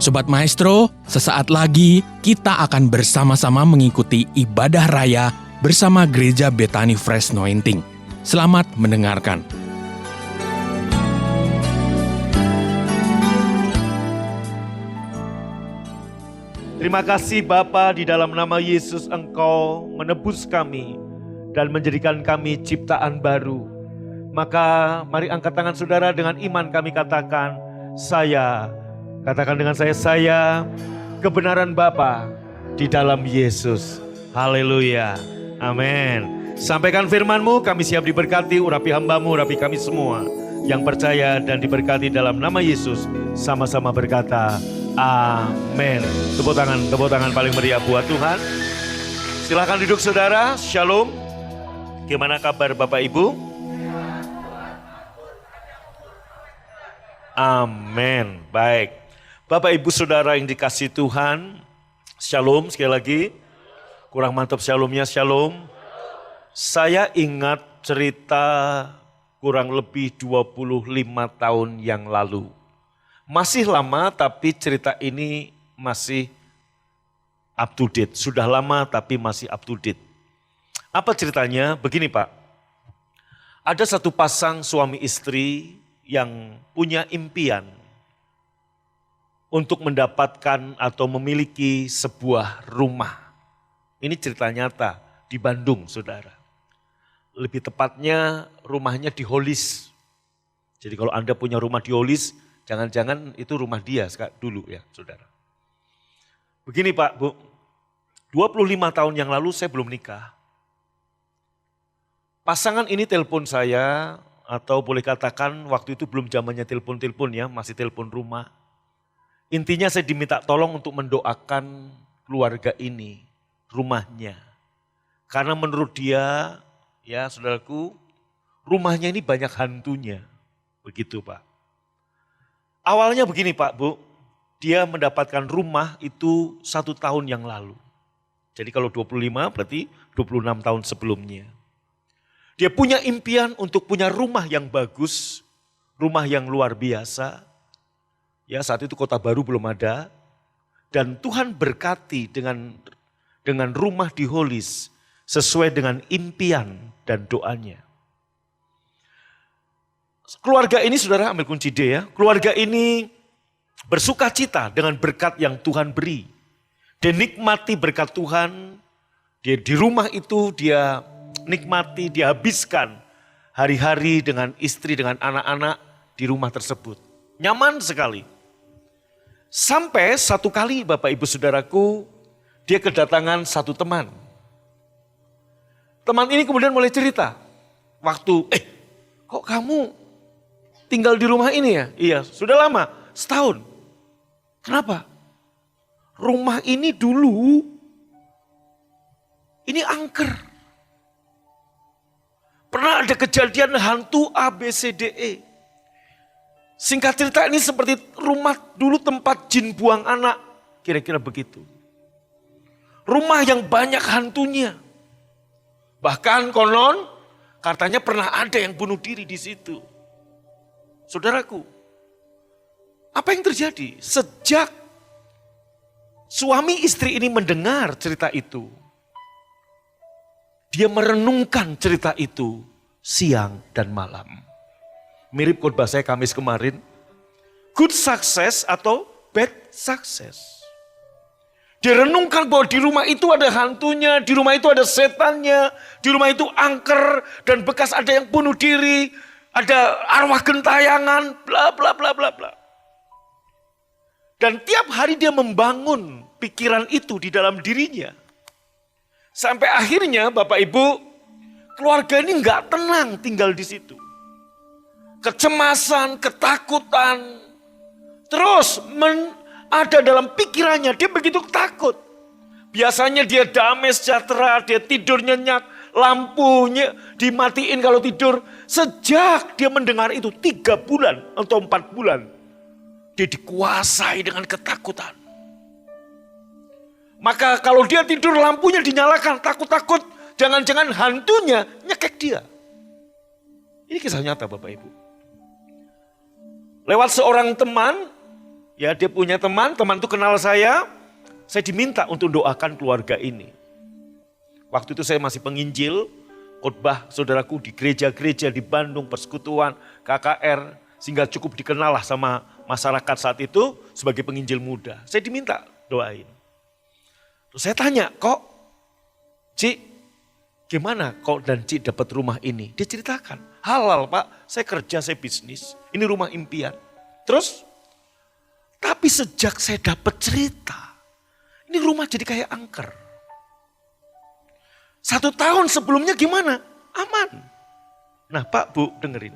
Sobat Maestro, sesaat lagi kita akan bersama-sama mengikuti ibadah raya bersama Gereja Bethany Fresh Anointing. Selamat mendengarkan. Terima kasih Bapa, di dalam nama Yesus Engkau menebus kami dan menjadikan kami ciptaan baru. Maka mari angkat tangan saudara, dengan iman kami katakan, katakan dengan saya kebenaran Bapa di dalam Yesus. Haleluya, amin. Sampaikan firman-Mu, kami siap diberkati, urapi hamba-Mu, urapi kami semua yang percaya dan diberkati dalam nama Yesus. Sama-sama berkata, amin. Tepuk tangan paling meriah buat Tuhan. Silahkan duduk saudara, shalom. Gimana kabar Bapak Ibu? Amin, baik. Bapak Ibu Saudara yang dikasihi Tuhan, shalom sekali lagi. Kurang mantap shalomnya, shalom. Saya ingat cerita kurang lebih 25 tahun yang lalu. Masih lama tapi cerita ini masih up to date. Sudah lama tapi masih up to date. Apa ceritanya? Begini Pak. Ada satu pasang suami istri yang punya impian untuk mendapatkan atau memiliki sebuah rumah. Ini cerita nyata di Bandung, saudara. Lebih tepatnya rumahnya di Holis. Jadi kalau Anda punya rumah di Holis, jangan-jangan itu rumah dia dulu ya, saudara. Begini Pak, Bu, 25 tahun yang lalu saya belum nikah. Pasangan ini telepon saya, atau boleh katakan waktu itu belum zamannya telepon-telepon ya, masih telepon rumah. Intinya saya diminta tolong untuk mendoakan keluarga ini, rumahnya. Karena menurut dia, ya saudaraku, rumahnya ini banyak hantunya. Begitu Pak. Awalnya begini Pak, Bu, dia mendapatkan rumah itu 1 tahun yang lalu. Jadi kalau 25 berarti 26 tahun sebelumnya. Dia punya impian untuk punya rumah yang bagus, rumah yang luar biasa. Ya saat itu Kota Baru belum ada. Dan Tuhan berkati dengan rumah di Holis sesuai dengan impian dan doanya. Keluarga ini saudara ambil kunci D ya. Keluarga ini bersuka cita dengan berkat yang Tuhan beri. Dia nikmati berkat Tuhan. Dia di rumah itu dia nikmati, dihabiskan hari-hari dengan istri, dengan anak-anak di rumah tersebut. Nyaman sekali. Sampai satu kali Bapak Ibu Saudaraku, dia kedatangan satu teman. Teman ini kemudian mulai cerita. Waktu, kok kamu tinggal di rumah ini ya? Iya, sudah lama, setahun. Kenapa? Rumah ini dulu, ini angker. Pernah ada kejadian hantu ABCDE. Singkat cerita ini seperti rumah dulu tempat jin buang anak. Kira-kira begitu. Rumah yang banyak hantunya. Bahkan konon katanya pernah ada yang bunuh diri di situ. Saudaraku, apa yang terjadi? Sejak suami istri ini mendengar cerita itu, dia merenungkan cerita itu siang dan malam. Mirip khotbah saya Kamis kemarin. Good success atau bad success. Dia renungkan bahwa di rumah itu ada hantunya, di rumah itu ada setannya, di rumah itu angker dan bekas ada yang bunuh diri, ada arwah gentayangan, bla bla bla bla bla. Dan tiap hari dia membangun pikiran itu di dalam dirinya. Sampai akhirnya Bapak Ibu, keluarga ini nggak tenang tinggal di situ. Kecemasan, ketakutan, terus ada dalam pikirannya, dia begitu takut. Biasanya dia damai sejahtera, dia tidur nyenyak, lampunya dimatiin kalau tidur. Sejak dia mendengar itu 3 bulan atau 4 bulan, dia dikuasai dengan ketakutan. Maka kalau dia tidur lampunya dinyalakan, takut-takut jangan-jangan hantunya nyekek dia. Ini kisah nyata Bapak Ibu. Lewat seorang teman Ya, dia punya teman itu kenal saya diminta untuk doakan keluarga ini. Waktu itu saya masih penginjil, khotbah saudaraku di gereja-gereja di Bandung, persekutuan, KKR, sehingga cukup dikenal lah sama masyarakat saat itu sebagai penginjil muda. Saya diminta doain. Terus saya tanya, kok Cik, gimana kok dan Cik dapat rumah ini? Dia ceritakan, halal Pak, saya kerja, saya bisnis, ini rumah impian. Terus, tapi sejak saya dapat cerita, ini rumah jadi kayak angker. 1 tahun sebelumnya gimana? Aman. Nah Pak, Bu, dengerin.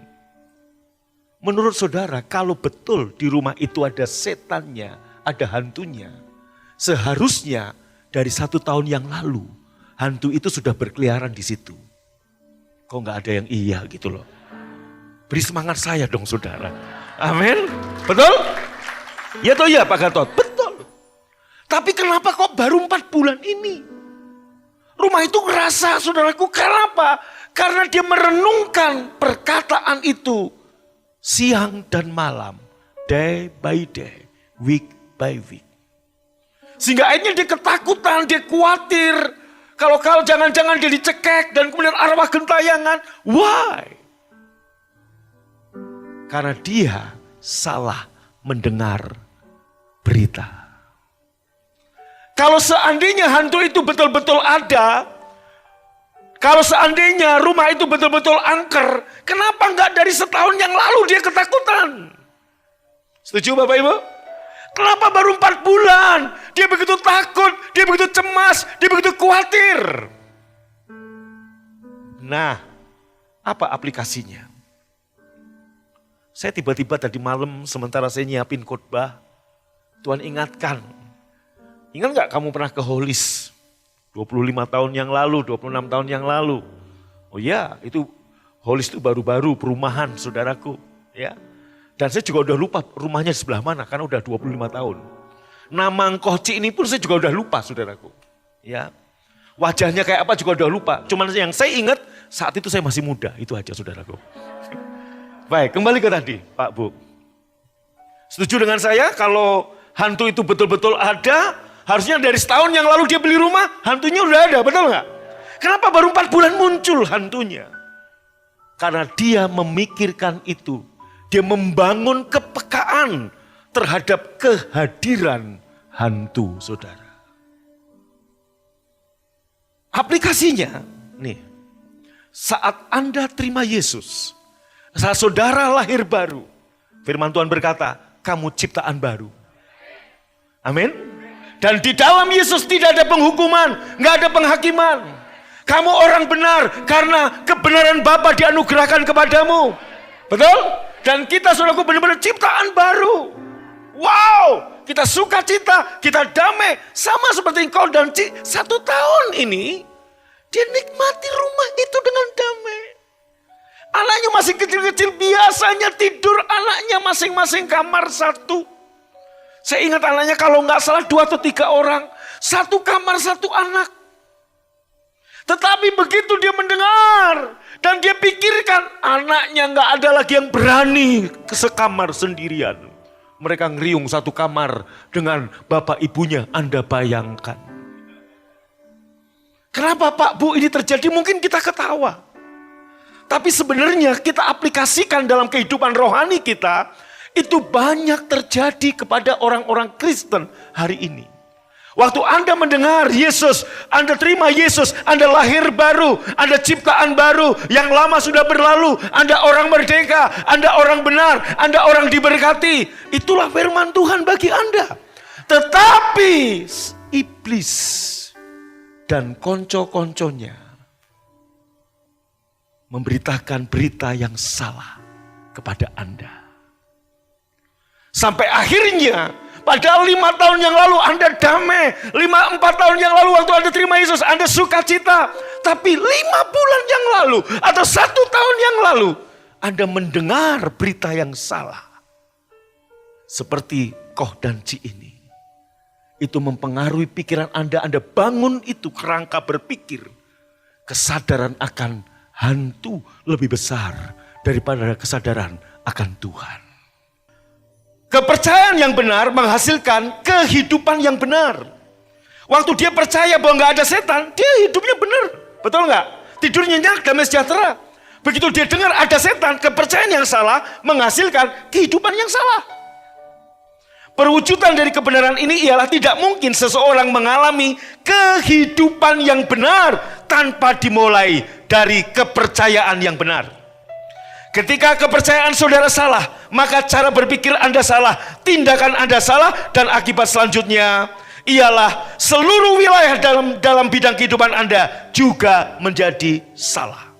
Menurut saudara, kalau betul di rumah itu ada setannya, ada hantunya, seharusnya dari 1 tahun yang lalu, hantu itu sudah berkeliaran di situ. Kok nggak ada yang iya gitu loh. Beri semangat saya dong saudara. Amin. Betul? Ya toh ya Pak Gatot? Betul. Tapi kenapa kok baru 4 bulan ini? Rumah itu ngerasa saudaraku, kenapa? Karena dia merenungkan perkataan itu siang dan malam, day by day, week by week. Sehingga akhirnya dia ketakutan, dia khawatir. Kalau jangan-jangan dia dicekek dan kemudian arwah gentayangan. Why? Karena dia salah mendengar berita. Kalau seandainya hantu itu betul-betul ada, kalau seandainya rumah itu betul-betul angker, kenapa enggak dari setahun yang lalu dia ketakutan? Setuju Bapak Ibu? Kenapa baru 4 bulan? Dia begitu takut, dia begitu cemas, dia begitu khawatir. Nah, apa aplikasinya? Saya tiba-tiba tadi malam sementara saya nyiapin khotbah, Tuhan ingatkan. Ingat gak kamu pernah ke Holis? 25 tahun yang lalu, 26 tahun yang lalu. Oh ya, itu Holis itu baru-baru perumahan saudaraku. Ya. Dan saya juga udah lupa rumahnya di sebelah mana karena udah 25 tahun. Nama Ngkoci ini pun saya juga udah lupa saudaraku. Ya. Wajahnya kayak apa juga udah lupa. Cuman yang saya ingat saat itu saya masih muda, itu aja saudaraku. Baik, kembali ke tadi Pak Bu. Setuju dengan saya kalau hantu itu betul-betul ada, harusnya dari setahun yang lalu dia beli rumah, hantunya udah ada, betul nggak? Kenapa baru 4 bulan muncul hantunya? Karena dia memikirkan itu. Dia membangun kepekaan terhadap kehadiran hantu saudara. Aplikasinya, nih, saat Anda terima Yesus, saat saudara lahir baru, firman Tuhan berkata, kamu ciptaan baru. Amin. Dan di dalam Yesus tidak ada penghukuman, nggak ada penghakiman. Kamu orang benar karena kebenaran Bapa dianugerahkan kepadamu. Betul? Dan kita saudaraku benar-benar ciptaan baru. Wow, kita sukacita, kita damai. Sama seperti engkau dan Cik, 1 tahun ini dia nikmati rumah itu dengan damai. Anaknya masih kecil-kecil, biasanya tidur anaknya masing-masing kamar 1. Saya ingat anaknya kalau nggak salah 2 atau 3 orang. 1 kamar 1 anak. Tetapi begitu dia mendengar dan dia pikirkan anaknya nggak ada lagi yang berani ke sekamar sendirian. Mereka ngeriung 1 kamar dengan bapak ibunya, Anda bayangkan. Kenapa Pak Bu ini terjadi? Mungkin kita ketawa. Tapi sebenarnya kita aplikasikan dalam kehidupan rohani kita, itu banyak terjadi kepada orang-orang Kristen hari ini. Waktu Anda mendengar Yesus, Anda terima Yesus, Anda lahir baru, Anda ciptaan baru, yang lama sudah berlalu, Anda orang merdeka, Anda orang benar, Anda orang diberkati. Itulah firman Tuhan bagi Anda. Tetapi iblis dan konco-konconya memberitakan berita yang salah kepada Anda. Sampai akhirnya, padahal 5 tahun yang lalu Anda damai. 4 tahun yang lalu waktu Anda terima Yesus, Anda sukacita. Tapi 5 bulan yang lalu atau 1 tahun yang lalu, Anda mendengar berita yang salah. Seperti Koh dan Ci ini. Itu mempengaruhi pikiran Anda bangun itu kerangka berpikir. Kesadaran akan hantu lebih besar daripada kesadaran akan Tuhan. Kepercayaan yang benar menghasilkan kehidupan yang benar. Waktu dia percaya bahwa nggak ada setan, dia hidupnya benar. Betul nggak? Tidur nyenyak, damai sejahtera. Begitu dia dengar ada setan, kepercayaan yang salah menghasilkan kehidupan yang salah. Perwujudan dari kebenaran ini ialah tidak mungkin seseorang mengalami kehidupan yang benar tanpa dimulai dari kepercayaan yang benar. Ketika kepercayaan saudara salah, maka cara berpikir Anda salah, tindakan Anda salah, dan akibat selanjutnya ialah seluruh wilayah dalam bidang kehidupan Anda juga menjadi salah.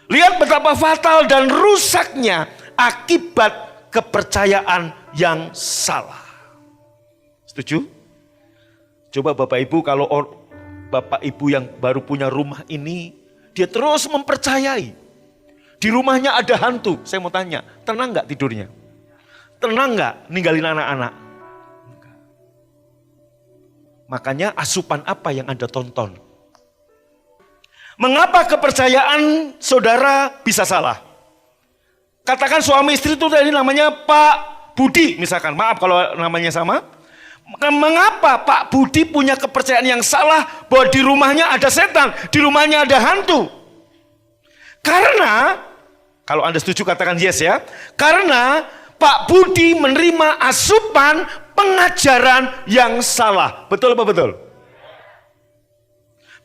Lihat betapa fatal dan rusaknya akibat kepercayaan yang salah. Setuju? Coba Bapak Ibu, kalau Bapak Ibu yang baru punya rumah ini, dia terus mempercayai di rumahnya ada hantu. Saya mau tanya, tenang nggak tidurnya? Tenang nggak ninggalin anak-anak? Makanya asupan apa yang Anda tonton? Mengapa kepercayaan saudara bisa salah? Katakan suami istri itu tadi namanya Pak Budi misalkan, maaf kalau namanya sama. Mengapa Pak Budi punya kepercayaan yang salah bahwa di rumahnya ada setan, di rumahnya ada hantu? Karena, kalau Anda setuju katakan yes ya. Karena Pak Budi menerima asupan pengajaran yang salah. Betul apa betul?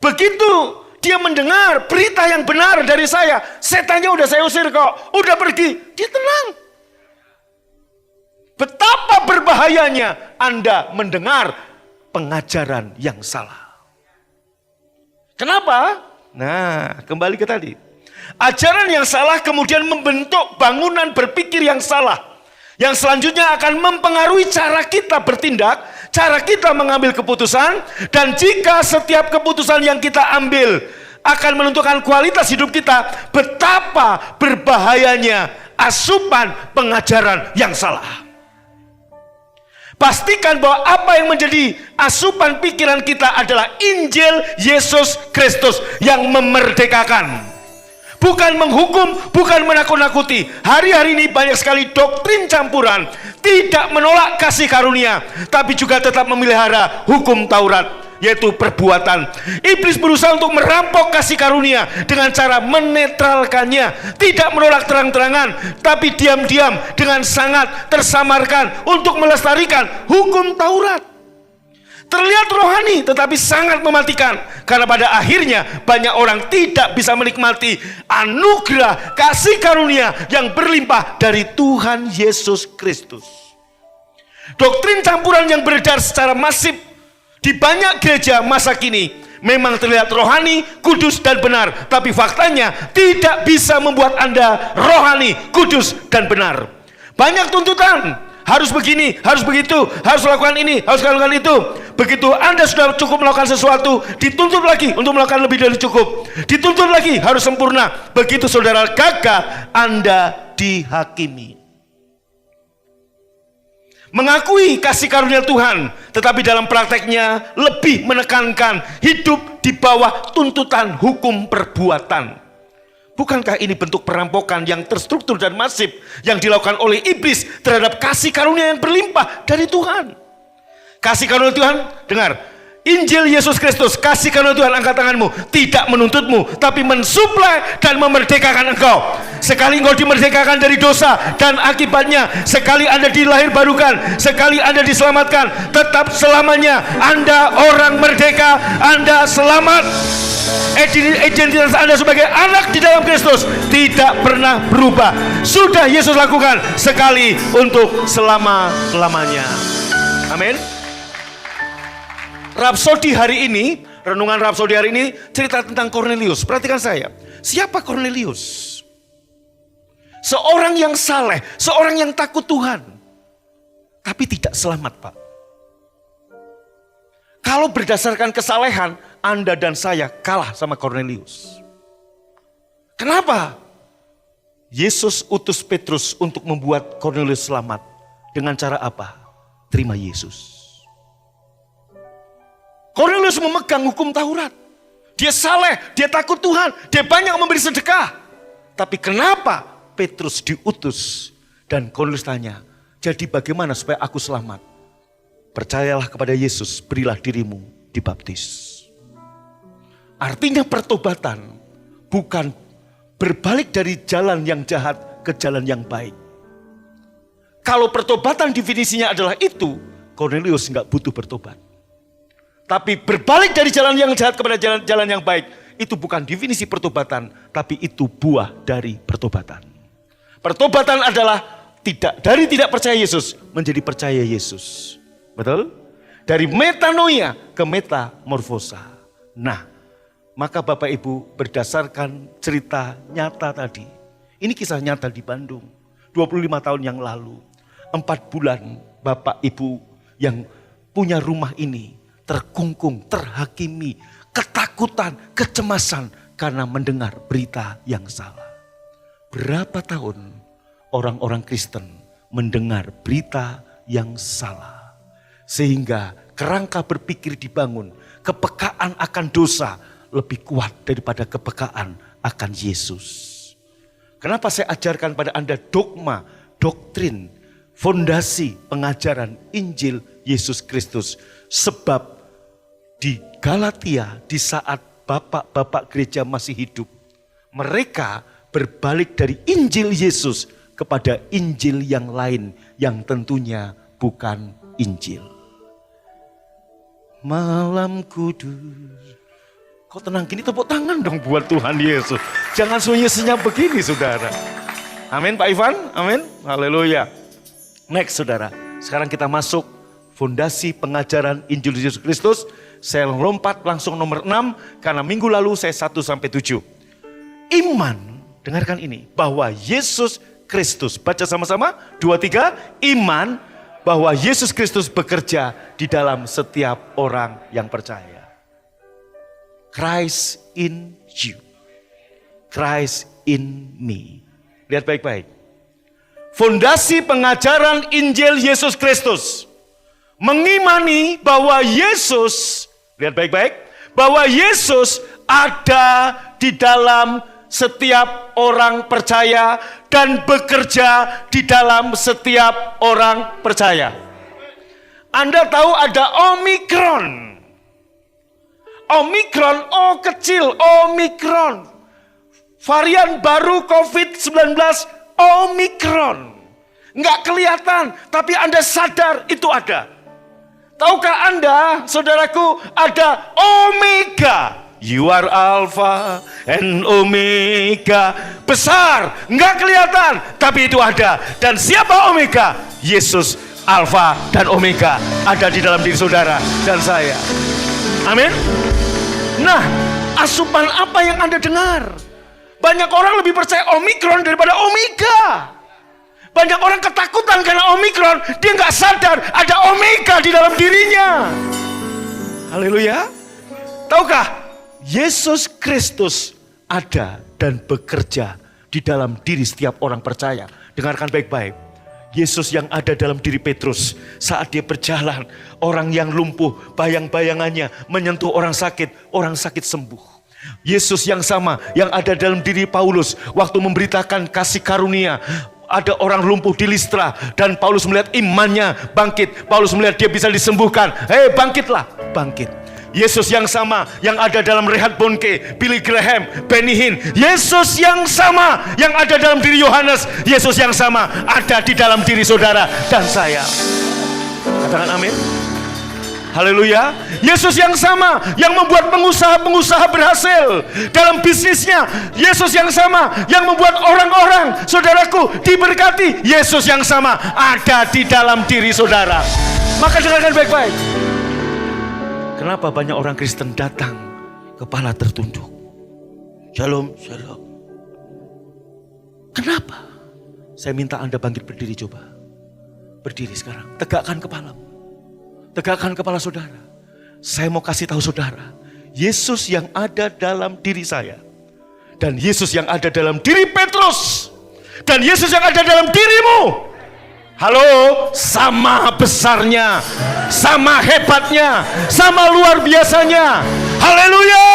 Begitu dia mendengar berita yang benar dari saya, setannya udah saya usir kok, udah pergi, dia tenang. Betapa berbahayanya Anda mendengar pengajaran yang salah. Kenapa? Nah, kembali ke tadi. Ajaran yang salah kemudian membentuk bangunan berpikir yang salah, yang selanjutnya akan mempengaruhi cara kita bertindak, cara kita mengambil keputusan, dan jika setiap keputusan yang kita ambil akan menentukan kualitas hidup kita, betapa berbahayanya asupan pengajaran yang salah. Pastikan bahwa apa yang menjadi asupan pikiran kita adalah Injil Yesus Kristus yang memerdekakan. Bukan menghukum, bukan menakut-nakuti. Hari-hari ini banyak sekali doktrin campuran, tidak menolak kasih karunia, tapi juga tetap memelihara hukum Taurat, yaitu perbuatan. Iblis berusaha untuk merampok kasih karunia dengan cara menetralkannya, tidak menolak terang-terangan, tapi diam-diam dengan sangat tersamarkan untuk melestarikan hukum Taurat. Terlihat rohani tetapi sangat mematikan, karena pada akhirnya banyak orang tidak bisa menikmati anugerah kasih karunia yang berlimpah dari Tuhan Yesus Kristus. Doktrin campuran yang beredar secara masif di banyak gereja masa kini memang terlihat rohani, kudus, dan benar, tapi faktanya tidak bisa membuat Anda rohani, kudus, dan benar. Banyak tuntutan, harus begini, harus begitu, harus lakukan ini, harus lakukan itu. Begitu Anda sudah cukup melakukan sesuatu, dituntut lagi untuk melakukan lebih dari cukup, dituntut lagi harus sempurna. Begitu saudara gagal, Anda dihakimi. Mengakui kasih karunia Tuhan, tetapi dalam prakteknya lebih menekankan hidup di bawah tuntutan hukum perbuatan. Bukankah ini bentuk perampokan yang terstruktur dan masif yang dilakukan oleh iblis terhadap kasih karunia yang berlimpah dari Tuhan? Kasih karunia Tuhan, dengar, Injil Yesus Kristus, kasih karunia Tuhan, angkat tanganmu, tidak menuntutmu, tapi mensuplai dan memerdekakan engkau. Sekali engkau dimerdekakan dari dosa, dan akibatnya sekali Anda dilahirbarukan, sekali Anda diselamatkan, tetap selamanya Anda orang merdeka, Anda selamat. Identitas Anda sebagai anak di dalam Kristus tidak pernah berubah. Sudah Yesus lakukan sekali untuk selama-lamanya. Amin. Rapsodi hari ini, renungan Rapsodi hari ini cerita tentang Kornelius. Perhatikan saya. Siapa Kornelius? Seorang yang saleh, seorang yang takut Tuhan, tapi tidak selamat, Pak. Kalau berdasarkan kesalehan, Anda dan saya kalah sama Kornelius. Kenapa? Yesus utus Petrus untuk membuat Kornelius selamat. Dengan cara apa? Terima Yesus. Kornelius memegang hukum Taurat. Dia saleh, dia takut Tuhan, dia banyak memberi sedekah. Tapi kenapa Petrus diutus dan Kornelius tanya, Jadi bagaimana supaya aku selamat? Percayalah kepada Yesus, berilah dirimu dibaptis. Artinya pertobatan bukan berbalik dari jalan yang jahat ke jalan yang baik. Kalau pertobatan definisinya adalah itu, Cornelius nggak butuh bertobat. Tapi berbalik dari jalan yang jahat kepada jalan yang baik, itu bukan definisi pertobatan, tapi itu buah dari pertobatan. Pertobatan adalah dari tidak percaya Yesus menjadi percaya Yesus. Betul? Dari metanoia ke metamorfosa. Nah, maka Bapak Ibu berdasarkan cerita nyata tadi. Ini kisah nyata di Bandung. 25 tahun yang lalu. 4 bulan Bapak Ibu yang punya rumah ini terkungkung, terhakimi, ketakutan, kecemasan karena mendengar berita yang salah. Berapa tahun orang-orang Kristen mendengar berita yang salah. Sehingga kerangka berpikir dibangun, kepekaan akan dosa lebih kuat daripada kepekaan akan Yesus. Kenapa saya ajarkan pada Anda dogma, doktrin, fondasi pengajaran Injil Yesus Kristus? Sebab di Galatia di saat bapak-bapak gereja masih hidup, mereka berbalik dari Injil Yesus kepada Injil yang lain yang tentunya bukan Injil. Malam kudus. Kok tenang gini, tepuk tangan dong buat Tuhan Yesus. Jangan senyap begini saudara. Amin Pak Ivan, amin. Haleluya. Next saudara, sekarang kita masuk fondasi pengajaran Injil Yesus Kristus. Saya lompat langsung nomor 6 karena minggu lalu saya 1-7. Iman, dengarkan ini, bahwa Yesus Kristus, baca sama-sama, 2-3, iman bahwa Yesus Kristus bekerja di dalam setiap orang yang percaya. Christ in you, Christ in me. Lihat baik-baik. Fondasi pengajaran Injil Yesus Kristus mengimani bahwa Yesus, lihat baik-baik, bahwa Yesus ada di dalam setiap orang percaya dan bekerja di dalam setiap orang percaya. Anda tahu ada Omikron. Omikron, O kecil, Omikron. Varian baru COVID-19, Omikron. Nggak kelihatan, tapi Anda sadar itu ada. Tahukah Anda, saudaraku, ada Omega. You are Alpha and Omega. Besar, nggak kelihatan, tapi itu ada. Dan siapa Omega? Yesus, Alpha dan Omega, ada di dalam diri saudara dan saya. Amin. Nah, asupan apa yang Anda dengar? Banyak orang lebih percaya Omikron daripada Omega. Banyak orang ketakutan karena Omikron, dia nggak sadar ada Omega di dalam dirinya. Haleluya. Tahukah? Yesus Kristus ada dan bekerja di dalam diri setiap orang percaya. Dengarkan baik-baik. Yesus yang ada dalam diri Petrus saat dia berjalan, orang yang lumpuh, bayang-bayangannya menyentuh orang sakit sembuh. Yesus yang sama yang ada dalam diri Paulus waktu memberitakan kasih karunia. Ada orang lumpuh di Listra dan Paulus melihat imannya bangkit. Paulus melihat dia bisa disembuhkan. Hei, bangkitlah, bangkit. Yesus yang sama yang ada dalam Reinhard Bonnke, Billy Graham, Benny Hinn. Yesus yang sama yang ada dalam diri Yohanes. Yesus yang sama ada di dalam diri saudara dan saya. Katakan amin. Haleluya. Yesus yang sama yang membuat pengusaha-pengusaha berhasil dalam bisnisnya. Yesus yang sama yang membuat orang-orang, saudaraku, diberkati. Yesus yang sama ada di dalam diri saudara. Maka dengarkan baik-baik. Kenapa banyak orang Kristen datang kepala tertunduk? Shalom, shalom. Kenapa? Saya minta Anda bangkit berdiri, coba. Berdiri sekarang, tegakkan kepalamu. Tegakkan kepala saudara. Saya mau kasih tahu saudara, Yesus yang ada dalam diri saya, dan Yesus yang ada dalam diri Petrus, dan Yesus yang ada dalam dirimu, halo, sama besarnya, sama hebatnya, sama luar biasanya. Haleluya.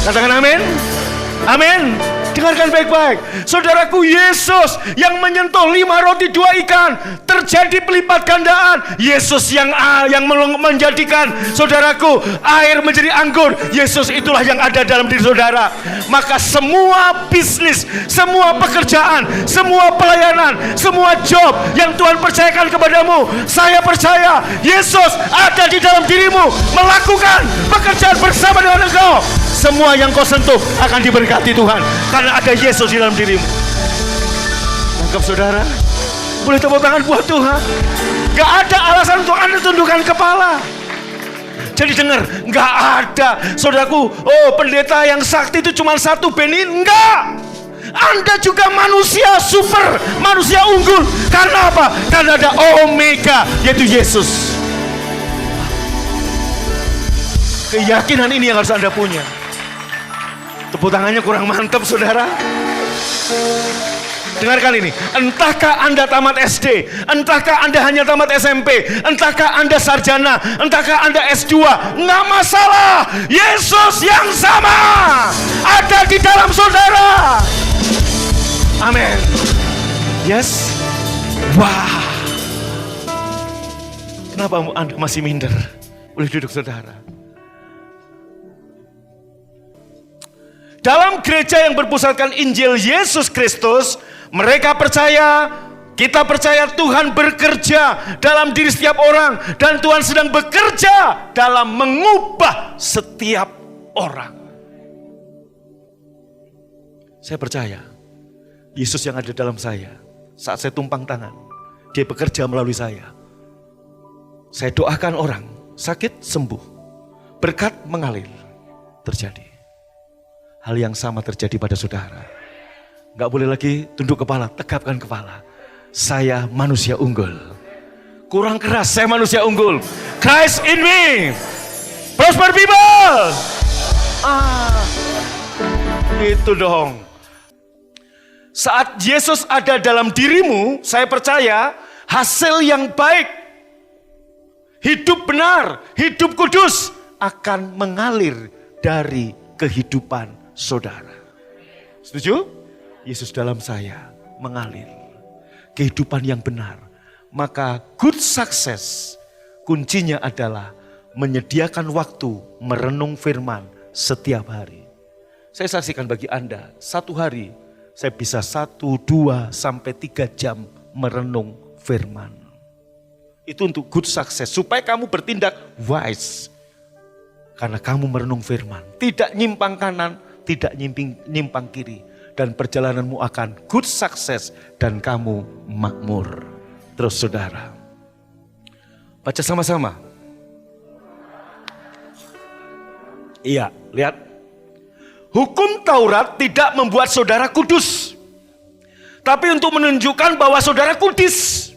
Katakan amin. Amin. Dengarkan baik-baik. Saudaraku, Yesus yang menyentuh 5 roti 2 ikan, terjadi pelipat gandaan. Yesus yang menjadikan, saudaraku, air menjadi anggur. Yesus itulah yang ada dalam diri saudara. Maka semua bisnis, semua pekerjaan, semua pelayanan, semua job yang Tuhan percayakan kepadamu, saya percaya Yesus ada di dalam dirimu, melakukan pekerjaan bersama dengan engkau. Semua yang kau sentuh akan diberkati Tuhan, karena ada Yesus di dalam dirimu. Tangkap saudara? Boleh tepuk tangan buat Tuhan. Gak ada alasan untuk Anda tundukkan kepala. Jadi dengar, gak ada. Saudaraku, oh pendeta yang sakti itu cuma satu Beni. Enggak. Anda juga manusia super, manusia unggul. Karena apa? Karena ada Omega, yaitu Yesus. Keyakinan ini yang harus Anda punya. Tepuk tangannya kurang mantap, saudara. Dengarkan ini, entahkah Anda tamat SD, entahkah Anda hanya tamat SMP, entahkah Anda sarjana, entahkah Anda S2, nggak masalah. Yesus yang sama ada di dalam saudara. Amin. Yes. Wah. Kenapa Anda masih minder? Boleh duduk saudara. Dalam gereja yang berpusatkan Injil Yesus Kristus, mereka percaya, kita percaya Tuhan bekerja dalam diri setiap orang, dan Tuhan sedang bekerja dalam mengubah setiap orang. Saya percaya Yesus yang ada dalam saya, saat saya tumpang tangan, Dia bekerja melalui saya. Saya doakan orang sakit sembuh, berkat mengalir, terjadi. Hal yang sama terjadi pada saudara. Gak boleh lagi tunduk kepala, tegapkan kepala. Saya manusia unggul. Kurang keras, saya manusia unggul. Christ in me. Prosper people. Itu dong. Saat Yesus ada dalam dirimu, saya percaya hasil yang baik, hidup benar, hidup kudus akan mengalir dari kehidupan saudara. Setuju? Yesus dalam saya mengalir kehidupan yang benar. Maka good success kuncinya adalah menyediakan waktu merenung firman setiap hari. Saya saksikan bagi Anda, satu hari saya bisa 1, 2, sampai 3 jam merenung firman. Itu untuk good success, supaya kamu bertindak wise. Karena kamu merenung firman, tidak nyimpang kanan, tidak nyimpang kiri. Dan perjalananmu akan good success dan kamu makmur. Terus saudara, baca sama-sama. Iya, lihat. Hukum Taurat tidak membuat saudara kudus, tapi untuk menunjukkan bahwa saudara kudus.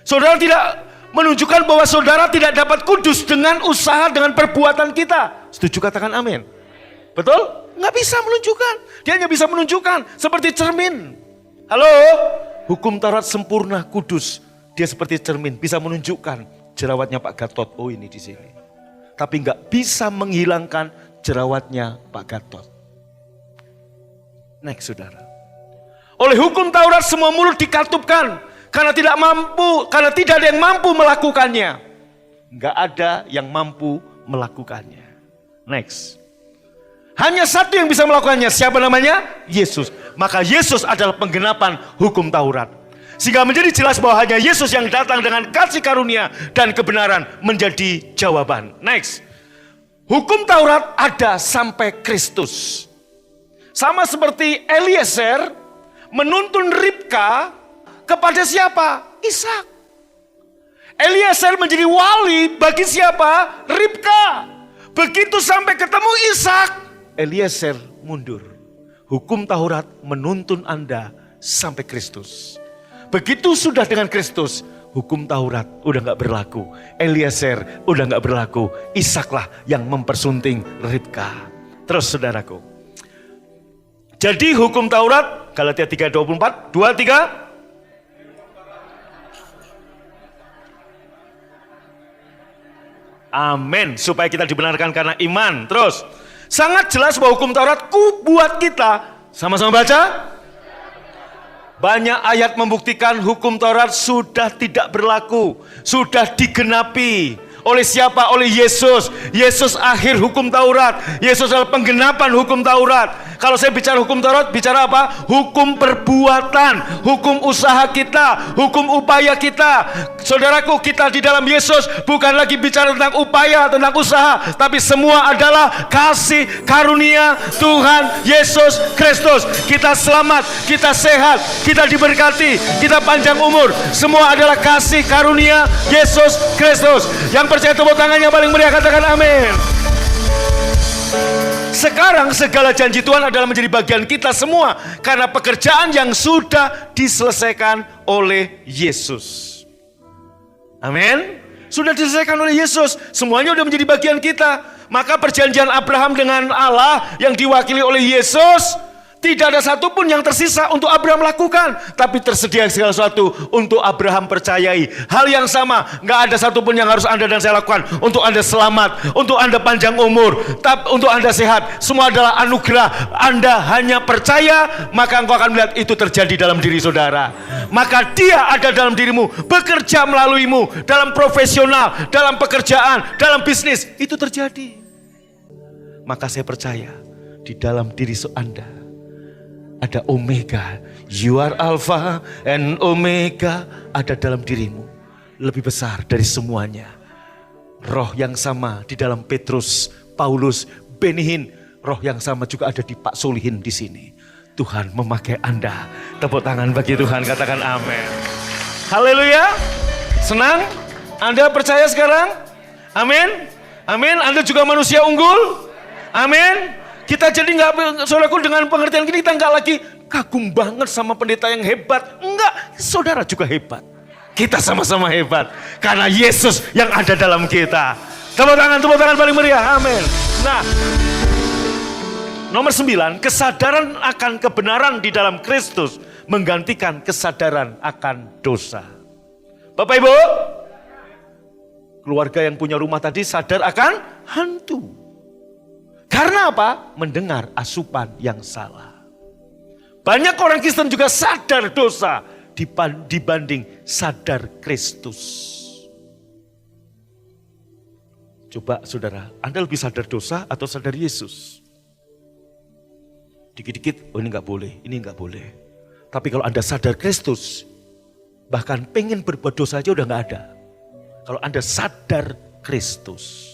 Saudara tidak menunjukkan bahwa saudara tidak dapat kudus dengan usaha, dengan perbuatan kita. Setuju, katakan amin. Betul? Nggak bisa menunjukkan. Dia hanya bisa menunjukkan seperti cermin. Halo? Hukum Taurat sempurna, kudus. Dia seperti cermin, bisa menunjukkan jerawatnya Pak Gatot. Oh, ini di sini. Tapi nggak bisa menghilangkan jerawatnya Pak Gatot. Next, saudara. Oleh hukum Taurat semua mulut dikatupkan karena tidak ada yang mampu melakukannya. Nggak ada yang mampu melakukannya. Next. Hanya satu yang bisa melakukannya. Siapa namanya? Yesus. Maka Yesus adalah penggenapan hukum Taurat. Sehingga menjadi jelas bahwa hanya Yesus yang datang dengan kasih karunia dan kebenaran menjadi jawaban. Next. Hukum Taurat ada sampai Kristus. Sama seperti Eliezer menuntun Ribka kepada siapa? Ishak. Eliezer menjadi wali bagi siapa? Ribka. Begitu sampai ketemu Ishak, Eliezer mundur. Hukum Taurat menuntun Anda sampai Kristus. Begitu sudah dengan Kristus, hukum Taurat udah gak berlaku. Eliezer udah gak berlaku. Ishaklah yang mempersunting Ribka. Terus saudaraku. Jadi hukum Taurat, Galatia 3:24, 2-3. Amin. Supaya kita dibenarkan karena iman. Terus. Sangat jelas bahwa hukum Taurat buat kita Sama-sama baca. Banyak ayat membuktikan hukum Taurat sudah tidak berlaku, sudah digenapi. Oleh siapa? Oleh Yesus. Yesus akhir hukum Taurat. Yesus adalah penggenapan hukum Taurat. Kalau saya bicara hukum Taurat, bicara apa? Hukum perbuatan, hukum usaha kita, hukum upaya kita. Saudaraku, kita di dalam Yesus bukan lagi bicara tentang upaya, tentang usaha, tapi semua adalah kasih karunia Tuhan Yesus Kristus. Kita selamat, kita sehat, kita diberkati, kita panjang umur. Semua adalah kasih karunia Yesus Kristus. Yang percaya tepuk tangannya paling meriah, katakan amin. Sekarang segala janji Tuhan adalah menjadi bagian kita semua karena pekerjaan yang sudah diselesaikan oleh Yesus. Amin. Sudah diselesaikan oleh Yesus, semuanya sudah menjadi bagian kita. Maka perjanjian Abraham dengan Allah yang diwakili oleh Yesus, tidak ada satupun yang tersisa untuk Abraham lakukan, tapi tersedia segala sesuatu untuk Abraham percayai. Hal yang sama, nggak ada satupun yang harus Anda dan saya lakukan untuk Anda selamat, untuk Anda panjang umur, untuk Anda sehat. Semua adalah anugerah. Anda hanya percaya, maka engkau akan melihat itu terjadi dalam diri saudara. Maka Dia ada dalam dirimu, bekerja melaluimu, dalam profesional, dalam pekerjaan, dalam bisnis, itu terjadi. Maka saya percaya, di dalam diri Anda ada Omega, you are Alpha and Omega, ada dalam dirimu. Lebih besar dari semuanya. Roh yang sama di dalam Petrus, Paulus, Benihin, roh yang sama juga ada di Pak Solihin di sini. Tuhan memakai Anda. Tepuk tangan bagi Tuhan, katakan amin. Haleluya. Senang? Anda percaya sekarang? Amin. Amin. Anda juga manusia unggul? Amin. Kita jadi nggak, saudaraku, dengan pengertian ini kita nggak lagi kagum banget sama pendeta yang hebat. Enggak, saudara juga hebat. Kita sama-sama hebat karena Yesus yang ada dalam kita. Tepuk tangan paling meriah. Amin. Nah, nomor 9, kesadaran akan kebenaran di dalam Kristus menggantikan kesadaran akan dosa. Bapak Ibu, keluarga yang punya rumah tadi sadar akan hantu. Karena apa? Mendengar asupan yang salah. Banyak orang Kristen juga sadar dosa dibanding sadar Kristus. Coba saudara, Anda lebih sadar dosa atau sadar Yesus? Dikit-dikit, oh ini nggak boleh, ini nggak boleh. Tapi kalau Anda sadar Kristus, bahkan pengen berbuat dosa aja udah nggak ada. Kalau Anda sadar Kristus.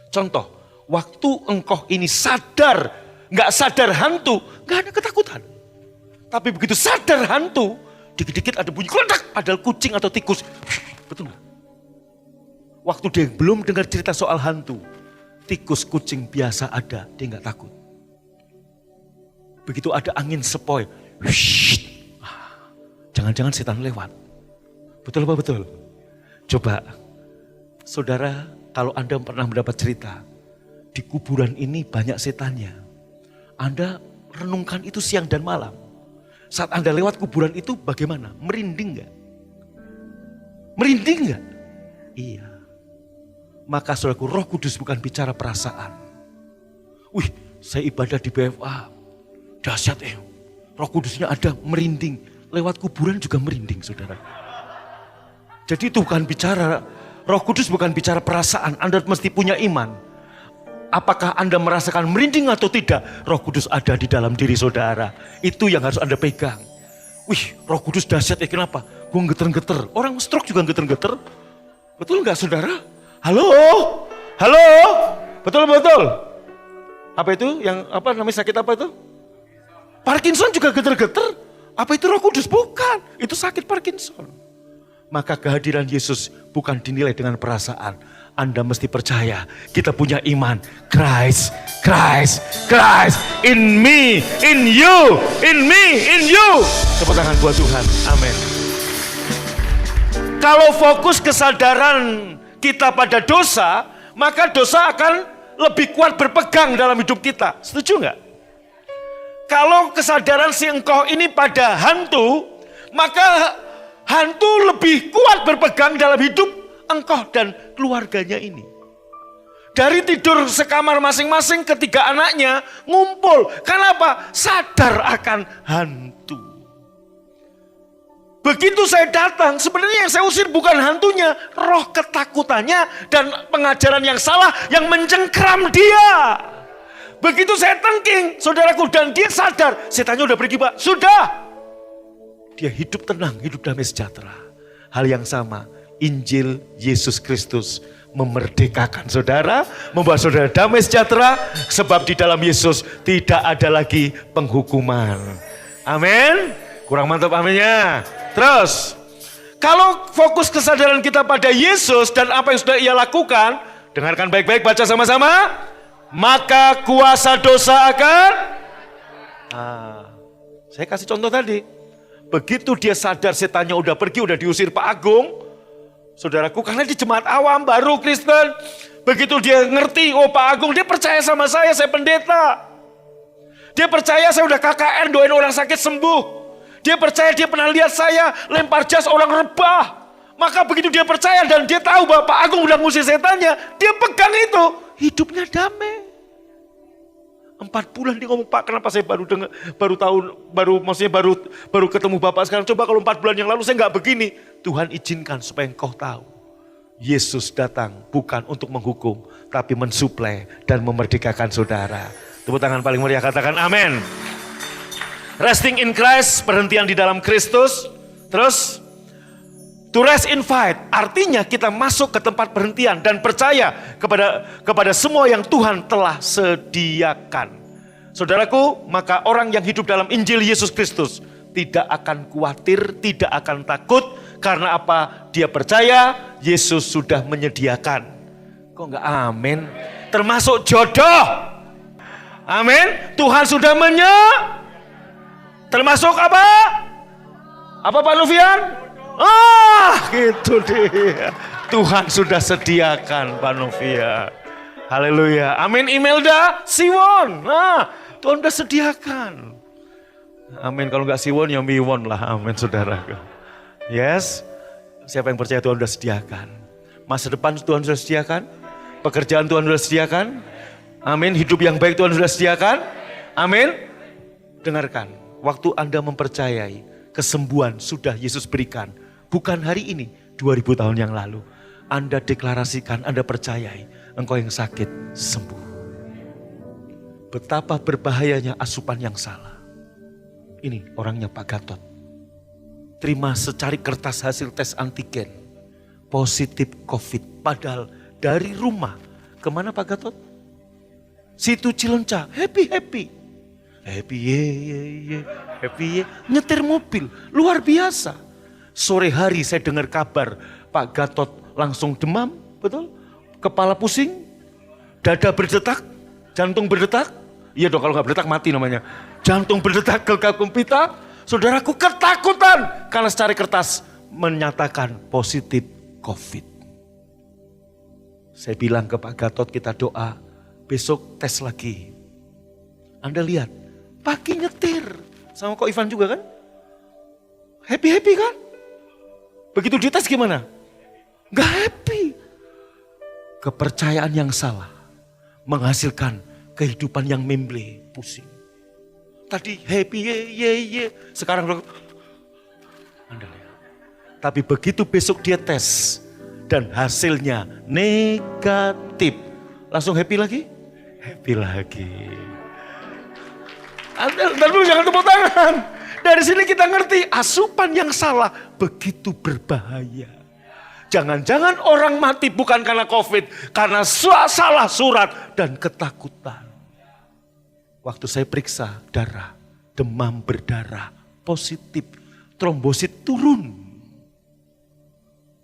Contoh, waktu engkau ini sadar, nggak sadar hantu, nggak ada ketakutan. Tapi begitu sadar hantu, dikit-dikit ada bunyi kledak, padahal kucing atau tikus. Betul nggak? Waktu dia belum dengar cerita soal hantu, tikus, kucing biasa ada, dia nggak takut. Begitu ada angin sepoi, jangan-jangan setan lewat. Betul apa betul? Coba, saudara, kalau Anda pernah mendapat cerita, di kuburan ini banyak setannya. Anda renungkan itu siang dan malam. Saat Anda lewat kuburan itu bagaimana? Merinding gak? Merinding gak? Iya. Maka saudaraku, Roh Kudus bukan bicara perasaan. Wih, saya ibadah di BFA. Dahsyat Roh Kudusnya ada, merinding. Lewat kuburan juga merinding, saudara. Jadi itu bukan bicara, Roh Kudus bukan bicara perasaan. Anda mesti punya iman. Apakah Anda merasakan merinding atau tidak? Roh Kudus ada di dalam diri saudara. Itu yang harus Anda pegang. Wih, Roh Kudus dahsyat kenapa? Gue geter-geter. Orang stroke juga geter-geter. Betul nggak saudara? Halo? Halo? Betul? Apa itu? Yang apa namanya sakit apa itu? Parkinson juga geter-geter. Apa itu Roh Kudus? Bukan. Itu sakit Parkinson. Maka kehadiran Yesus bukan dinilai dengan perasaan. Anda mesti percaya, kita punya iman. Christ, in me, in you, in me, in you. Tepuk tangan buat Tuhan, amin. Kalau fokus kesadaran kita pada dosa, maka dosa akan lebih kuat berpegang dalam hidup kita. Setuju nggak? Kalau kesadaran si engkau ini pada hantu, maka hantu lebih kuat berpegang dalam hidup engkau dan keluarganya ini. Dari tidur sekamar masing-masing ketiga anaknya ngumpul. Kenapa? Sadar akan hantu. Begitu saya datang, sebenarnya yang saya usir bukan hantunya, roh ketakutannya dan pengajaran yang salah yang mencengkram dia. Begitu saya tengking, saudaraku, dan dia sadar, setannya udah pergi Pak, sudah. Dia hidup tenang, hidup damai sejahtera. Hal yang sama, Injil Yesus Kristus memerdekakan saudara, membuat saudara damai sejahtera, sebab di dalam Yesus tidak ada lagi penghukuman. Amin. Kurang mantap aminnya. Terus, kalau fokus kesadaran kita pada Yesus dan apa yang sudah ia lakukan, dengarkan baik-baik, baca sama-sama. Maka kuasa dosa akan, saya kasih contoh tadi. Begitu dia sadar setannya udah pergi, udah diusir Pak Agung, saudaraku, karena di jemaat awam baru Kristen. Begitu dia ngerti, oh Pak Agung, dia percaya sama saya pendeta. Dia percaya saya udah KKN doain orang sakit sembuh. Dia percaya dia pernah lihat saya lempar jas orang rebah. Maka begitu dia percaya dan dia tahu bahwa Pak Agung udah ngusir setannya, dia pegang itu, hidupnya damai. 4 bulan dia ngomong, Pak, kenapa saya baru dengar, baru ketemu Bapak sekarang. Coba kalau 4 bulan yang lalu saya nggak begini. Tuhan izinkan supaya engkau tahu, Yesus datang bukan untuk menghukum, tapi mensuplai dan memerdekakan saudara. Tepuk tangan paling meriah, katakan amin. Resting in Christ, perhentian di dalam Kristus. Terus, to rest in fight, artinya kita masuk ke tempat perhentian dan percaya kepada semua yang Tuhan telah sediakan. Saudaraku, maka orang yang hidup dalam Injil Yesus Kristus tidak akan khawatir, tidak akan takut. Karena apa? Dia percaya Yesus sudah menyediakan. Kok enggak amin? Termasuk jodoh. Amin. Tuhan sudah termasuk apa? Apa Pak Novian? Gitu dia. Tuhan sudah sediakan Pak Novian. Haleluya. Amin. Imelda, Siwon. Tuhan sudah sediakan. Amin. Kalau enggak Siwon, ya Miwon lah. Amin, saudara. Yes. Siapa yang percaya Tuhan sudah sediakan? Masa depan Tuhan sudah sediakan? Pekerjaan Tuhan sudah sediakan? Amin. Hidup yang baik Tuhan sudah sediakan? Amin. Dengarkan. Waktu Anda mempercayai, kesembuhan sudah Yesus berikan. Bukan hari ini, 2000 tahun yang lalu. Anda deklarasikan, Anda percayai, engkau yang sakit sembuh. Betapa berbahayanya asupan yang salah. Ini orangnya Pak Gatot. Terima secari kertas hasil tes antigen. Positif COVID. Padahal dari rumah. Kemana Pak Gatot? Situ Cilenca. Happy. Happy, nyetir mobil, luar biasa. Sore hari saya dengar kabar, Pak Gatot langsung demam, betul? Kepala pusing, dada berdetak, jantung berdetak. Iya dong, kalau nggak berdetak mati namanya. Jantung berdetak, gegap gempita. Saudaraku ketakutan, karena secara kertas menyatakan positif COVID. Saya bilang ke Pak Gatot, kita doa, besok tes lagi. Anda lihat, pagi nyetir. Sama kok Ivan juga kan? Happy kan? Begitu dites gimana? Gak happy. Kepercayaan yang salah menghasilkan kehidupan yang memble, pusing. Tadi happy, ye. Sekarang Anda lihat. Tapi begitu besok dia tes dan hasilnya negatif. Langsung happy lagi? Happy lagi. Dulu jangan tepuk tangan. Dari sini kita ngerti asupan yang salah begitu berbahaya. Jangan-jangan orang mati bukan karena COVID, karena salah surat dan ketakutan. Waktu saya periksa darah, demam berdarah, positif, trombosit turun.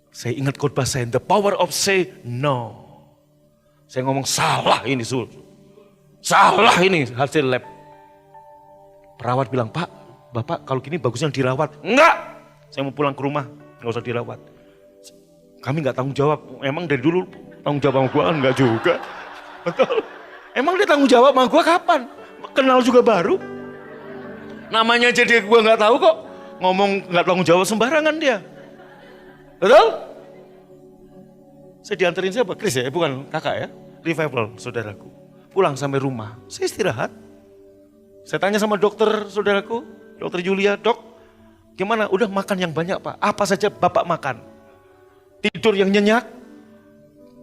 Saya ingat khotbah saya, the power of say no. Saya ngomong salah ini, salah ini hasil lab. Perawat bilang, Pak, Bapak kalau gini bagusnya dirawat. Enggak, saya mau pulang ke rumah, nggak usah dirawat. Kami nggak tanggung jawab, emang dari dulu tanggung jawab sama gue enggak juga. Betul. Emang dia tanggung jawab sama gue kapan? Kenal juga baru. Namanya jadi gue nggak tahu kok. Ngomong nggak tanggung jawab sembarangan dia. Betul? Saya dianterin siapa? Chris ya, bukan kakak ya. revival, saudaraku. Pulang sampai rumah, saya istirahat. Saya tanya sama dokter, saudaraku, dokter Yulia, dok, gimana? Udah makan yang banyak Pak, apa saja Bapak makan? Tidur yang nyenyak,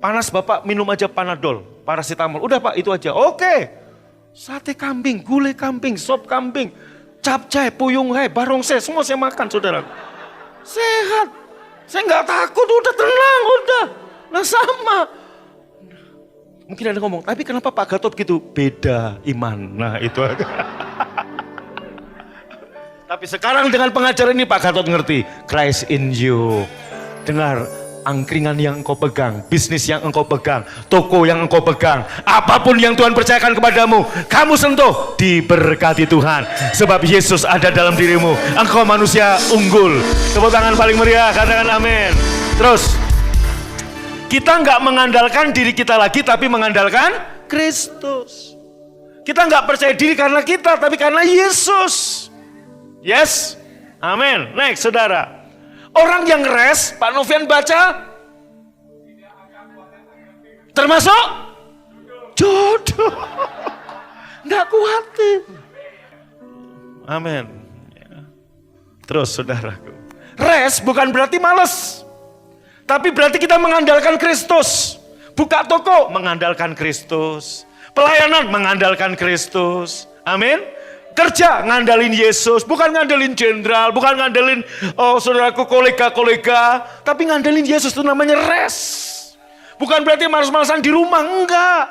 panas Bapak minum aja Panadol, paracetamol, udah Pak itu aja. Oke, sate kambing, gulai kambing, sop kambing, capcay, puyung hai, barongsai, semua saya makan saudaraku. Sehat, saya nggak takut, udah tenang, udah. Nah sama. Mungkin ada ngomong, tapi kenapa Pak Gatot gitu? Beda iman. Nah itu aja. Tapi sekarang dengan pengajaran ini Pak Gatot ngerti. Christ in you. Dengar, angkringan yang engkau pegang, bisnis yang engkau pegang, toko yang engkau pegang, apapun yang Tuhan percayakan kepadamu, kamu sentuh, diberkati Tuhan. Sebab Yesus ada dalam dirimu. Engkau manusia unggul. Tepuk tangan paling meriah, katakan amin. Terus. Kita nggak mengandalkan diri kita lagi, tapi mengandalkan Kristus. Kita nggak percaya diri karena kita, tapi karena Yesus. Yes? Amin. Next, saudara. Orang yang rest, Pak Novian baca, termasuk jodoh. Nggak khawatir. Amin. Terus, saudaraku. Rest bukan berarti malas. Tapi berarti kita mengandalkan Kristus. Buka toko, mengandalkan Kristus. Pelayanan, mengandalkan Kristus. Amin. Kerja, ngandalin Yesus. Bukan ngandalin jenderal, bukan ngandalin, saudaraku, kolega-kolega. Tapi ngandalin Yesus, itu namanya rest. Bukan berarti malas-malasan di rumah, enggak.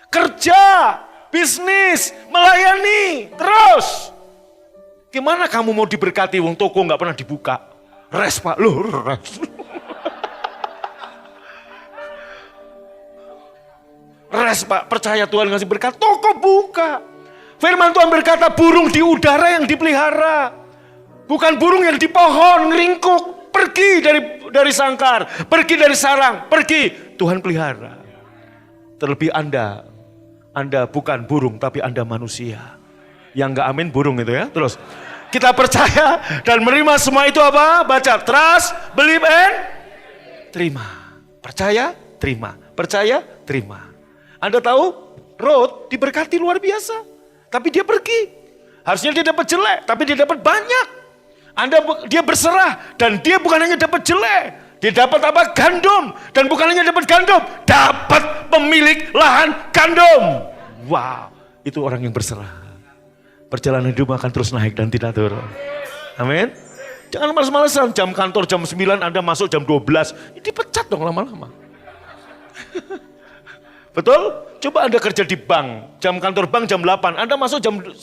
Kerja, bisnis, melayani, terus. Gimana kamu mau diberkati, wong toko nggak pernah dibuka? Rest Pak, loh rest. Rest Pak, percaya Tuhan ngasih berkat, toko buka. Firman Tuhan berkata burung di udara yang dipelihara. Bukan burung yang di pohon, ngeringkuk. Pergi dari sangkar, pergi dari sarang, pergi. Tuhan pelihara. Terlebih Anda bukan burung tapi Anda manusia. Yang gak amin burung itu ya. Terus, kita percaya dan menerima semua itu apa? Baca, trust, believe and terima. Percaya, terima. Percaya, terima. Anda tahu, Ruth diberkati luar biasa. Tapi dia pergi. Harusnya dia dapat jelek, tapi dia dapat banyak. Dia berserah, dan dia bukan hanya dapat jelek. Dia dapat apa? Gandum. Dan bukan hanya dapat gandum, dapat pemilik lahan gandum. Wow, itu orang yang berserah. Perjalanan hidup akan terus naik dan tidak turun. Amin. Jangan malas-malasan, jam kantor jam 9, Anda masuk jam 12. Dipecat dong lama-lama. Betul? Coba Anda kerja di bank, jam kantor bank jam 8, Anda masuk jam 10,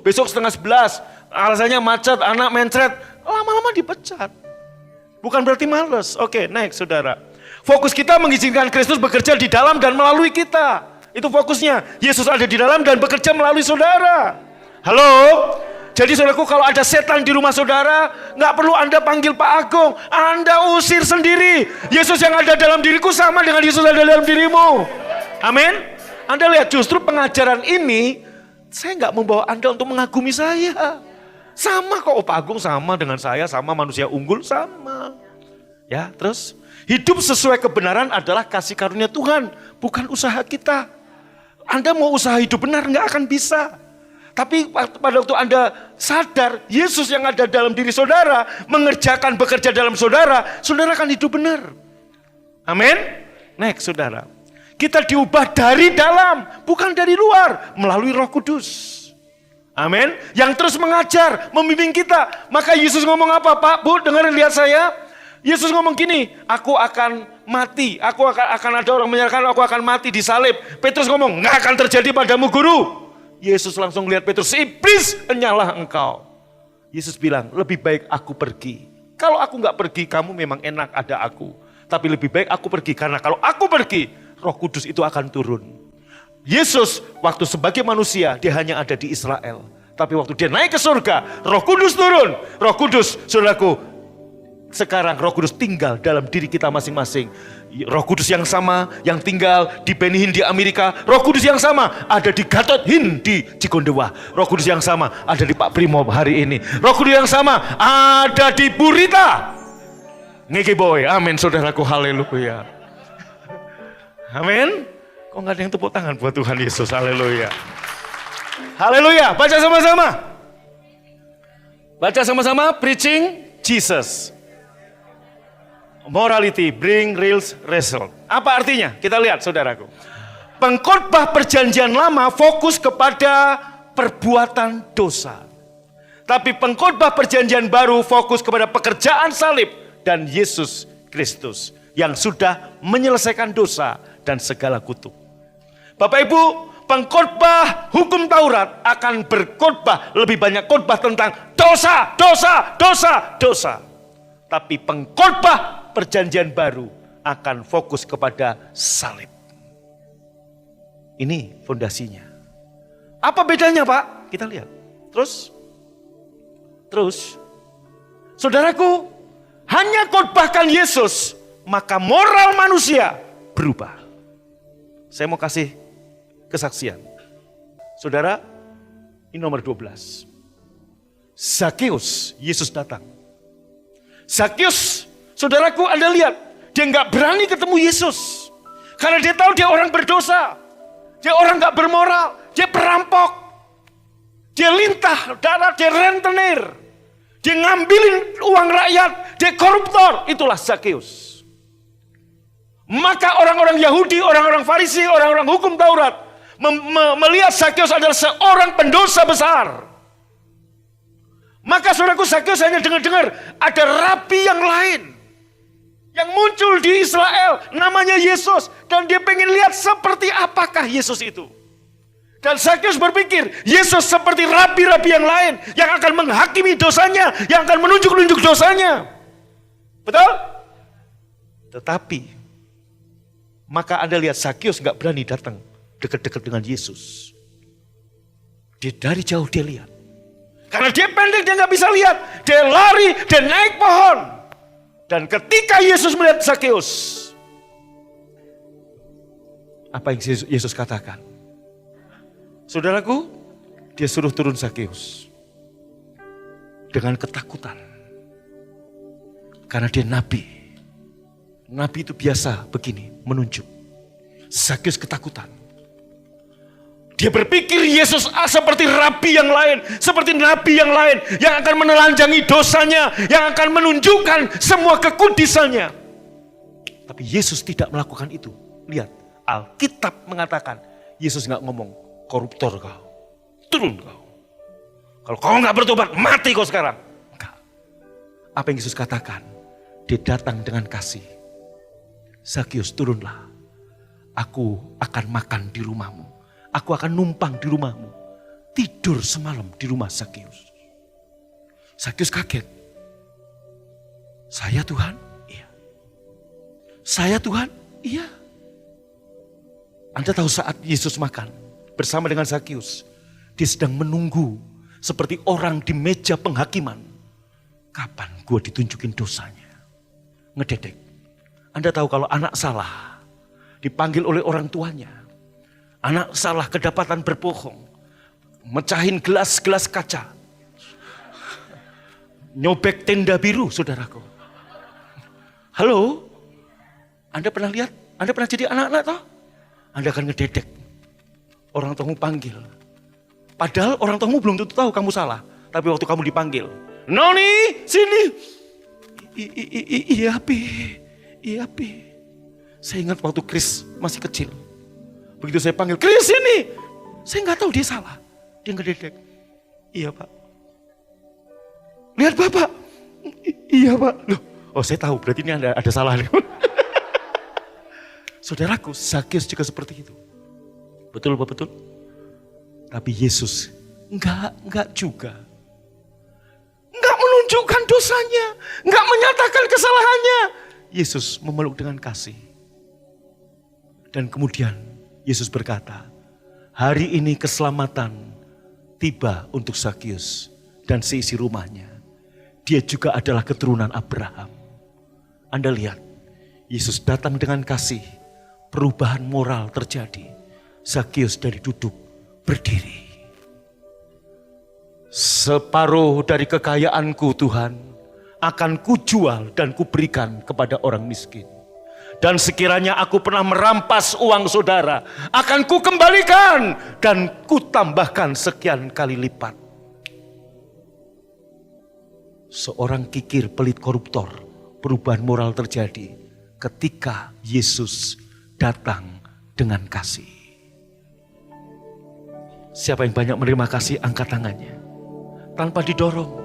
besok setengah 11, alasannya macet, anak mencret, lama-lama dipecat. Bukan berarti malas. Oke, next saudara. Fokus kita mengizinkan Kristus bekerja di dalam dan melalui kita. Itu fokusnya. Yesus ada di dalam dan bekerja melalui saudara. Halo? Jadi saudaraku, kalau ada setan di rumah saudara, nggak perlu Anda panggil Pak Agung, Anda usir sendiri. Yesus yang ada dalam diriku sama dengan Yesus ada dalam dirimu. Amin. Anda lihat, justru pengajaran ini saya nggak membawa Anda untuk mengagumi saya. Sama kok, Pak Agung sama dengan saya, sama manusia unggul sama. Ya, terus hidup sesuai kebenaran adalah kasih karunia Tuhan, bukan usaha kita. Anda mau usaha hidup benar nggak akan bisa. Tapi pada waktu Anda sadar Yesus yang ada dalam diri saudara bekerja dalam saudara, saudara akan hidup benar. Amin. Next saudara. Kita diubah dari dalam, bukan dari luar, melalui Roh Kudus. Amin. Yang terus mengajar, membimbing kita. Maka Yesus ngomong apa, Pak, Bu, dengerin, lihat saya. Yesus ngomong gini, aku akan mati, akan ada orang menyatakan aku akan mati disalib. Petrus ngomong, nggak akan terjadi padamu, Guru. Yesus langsung lihat Petrus, iblis, enyalah engkau. Yesus bilang, lebih baik aku pergi. Kalau aku nggak pergi, kamu memang enak ada aku. Tapi lebih baik aku pergi, karena kalau aku pergi, Roh Kudus itu akan turun. Yesus waktu sebagai manusia, dia hanya ada di Israel. Tapi waktu dia naik ke surga, Roh Kudus turun. Roh Kudus, saudaraku, sekarang Roh Kudus tinggal dalam diri kita masing-masing. Roh Kudus yang sama yang tinggal di Benny Hinn di Amerika. Roh Kudus yang sama ada di Gatot Hinn di Cigondewa. Roh Kudus yang sama ada di Pak Primo hari ini. Roh Kudus yang sama ada di Burita Ngeki Boy. Amin saudaraku, haleluya. Amin. Kok nggak ada yang tepuk tangan buat Tuhan Yesus? Haleluya. Haleluya. Baca sama-sama. Baca sama-sama. Preaching Jesus. Morality bring real result. Apa artinya? Kita lihat saudaraku. Pengkhotbah perjanjian lama fokus kepada perbuatan dosa. Tapi pengkhotbah perjanjian baru fokus kepada pekerjaan salib dan Yesus Kristus yang sudah menyelesaikan dosa dan segala kutuk. Bapak Ibu, pengkhotbah hukum Taurat akan berkhotbah lebih banyak khotbah tentang dosa, dosa, dosa, dosa. Tapi pengkhotbah perjanjian baru akan fokus kepada salib. Ini fondasinya. Apa bedanya, Pak? Kita lihat. Terus, saudaraku, hanya khotbahkan Yesus, maka moral manusia berubah. Saya mau kasih kesaksian. Saudara, ini nomor 12. Zakeus, Yesus datang. Zakeus, saudaraku, Anda lihat, dia nggak berani ketemu Yesus. Karena dia tahu dia orang berdosa. Dia orang nggak bermoral, dia perampok. Dia lintah darah, dia rentenir. Dia ngambilin uang rakyat, dia koruptor. Itulah Zakeus. Maka orang-orang Yahudi, orang-orang Farisi, orang-orang hukum Taurat melihat Zakeus adalah seorang pendosa besar. Maka saudaraku, Zakeus hanya dengar-dengar ada rabi yang lain yang muncul di Israel, namanya Yesus, dan dia pengen lihat seperti apakah Yesus itu. Dan Zakeus berpikir, Yesus seperti rabi-rabi yang lain yang akan menghakimi dosanya, yang akan menunjuk-nunjuk dosanya. Betul? Tetapi, maka Anda lihat Zakeus gak berani datang dekat-dekat dengan Yesus. Dia dari jauh dia lihat. Karena dia pendek, dia gak bisa lihat. Dia lari, dia naik pohon. Dan ketika Yesus melihat Zakeus, apa yang Yesus katakan? Saudaraku, dia suruh turun Zakeus dengan ketakutan. Karena dia nabi. Nabi itu biasa begini, menunjuk. Zakeus ketakutan. Dia berpikir Yesus seperti rabi yang lain, seperti nabi yang lain yang akan menelanjangi dosanya, yang akan menunjukkan semua kekudisannya. Tapi Yesus tidak melakukan itu. Lihat, Alkitab mengatakan Yesus nggak ngomong, koruptor kau, turun kau. Kalau kau nggak bertobat, mati kau sekarang. Enggak. Apa yang Yesus katakan? Dia datang dengan kasih. Zakeus, turunlah. Aku akan makan di rumahmu. Aku akan numpang di rumahmu. Tidur semalam di rumah Zakeus. Zakeus kaget. Saya Tuhan? Iya. Saya Tuhan? Iya. Anda tahu saat Yesus makan bersama dengan Zakeus, dia sedang menunggu seperti orang di meja penghakiman. Kapan gue ditunjukin dosanya? Ngededek. Anda tahu kalau anak salah, dipanggil oleh orang tuanya. Anak salah kedapatan berbohong, mecahin gelas-gelas kaca, nyobek tenda biru, saudaraku. Halo, Anda pernah lihat? Anda pernah jadi anak-anak toh? Anda akan ngededek. Orang tuamu panggil. Padahal orang tuamu belum tentu tahu kamu salah. Tapi waktu kamu dipanggil, Noni, sini. Iya, Pi. Saya ingat waktu Chris masih kecil. Begitu saya panggil, Chris sini. Saya nggak tahu dia salah. Dia ngededek. Iya, Pak. Lihat Bapak. Iya, Pak. Loh, oh saya tahu, berarti ini ada salah. Saudaraku, Zakeus juga seperti itu. Betul, Pak, betul. Tapi Yesus enggak juga. Enggak menunjukkan dosanya, enggak menyatakan kesalahannya. Yesus memeluk dengan kasih. Dan kemudian Yesus berkata, hari ini keselamatan tiba untuk Zakeus dan seisi rumahnya. Dia juga adalah keturunan Abraham. Anda lihat, Yesus datang dengan kasih, perubahan moral terjadi. Zakeus dari duduk berdiri. Separuh dari kekayaanku Tuhan akan kujual dan kuberikan kepada orang miskin. Dan sekiranya aku pernah merampas uang saudara, akan kukembalikan dan kutambahkan sekian kali lipat. Seorang kikir pelit koruptor, perubahan moral terjadi ketika Yesus datang dengan kasih. Siapa yang banyak menerima kasih, angkat tangannya. Tanpa didorong,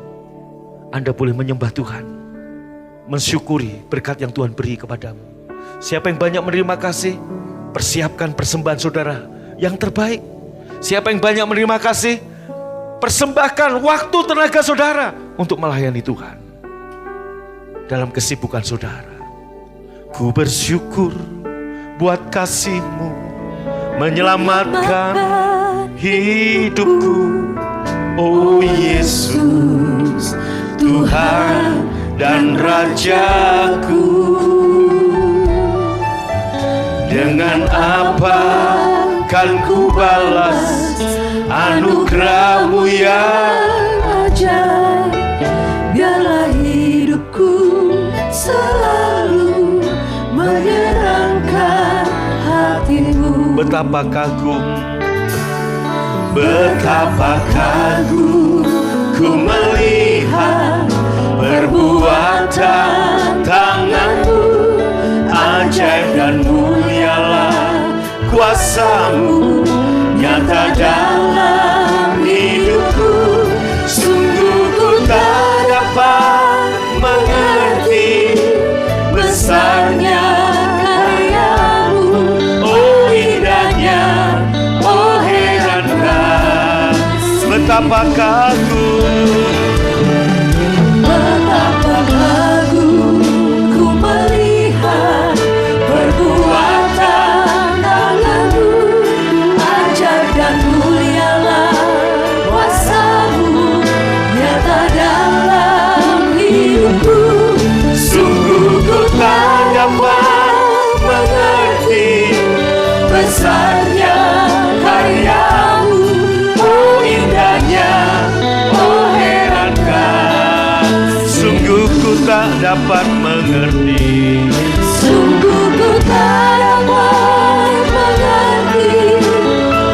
Anda boleh menyembah Tuhan, mensyukuri berkat yang Tuhan beri kepadamu. Siapa yang banyak menerima kasih, persiapkan persembahan saudara yang terbaik. Siapa yang banyak menerima kasih, persembahkan waktu tenaga saudara untuk melayani Tuhan dalam kesibukan saudara. Ku bersyukur buat kasih-Mu menyelamatkan hidupku. Oh Yesus, Tuhan dan Rajaku. Dengan apa kan ku balas anugerah-Mu yang ajaib. Biarlah hidupku selalu menyenangkan hati-Mu. Betapa kagum ku melihat perbuatan tangan-Mu. Ajaib dan mulyalah kuasa-Mu nyata dalam hidupku. Sungguh ku tak dapat mengerti besarnya karya-Mu. Oh indahnya, oh herankan, betapa kagum. Betapa kagum ku melihat perbuatan tangan-Mu. Ajaib dan mulyalah kuasa-Mu nyata dalam hidupku. Sungguh ku tak dapat mengerti besarnya karya-Mu. Oh indahnya, oh herankan. Sungguh ku tak dapat mengerti. Sungguh ku tak dapat mengerti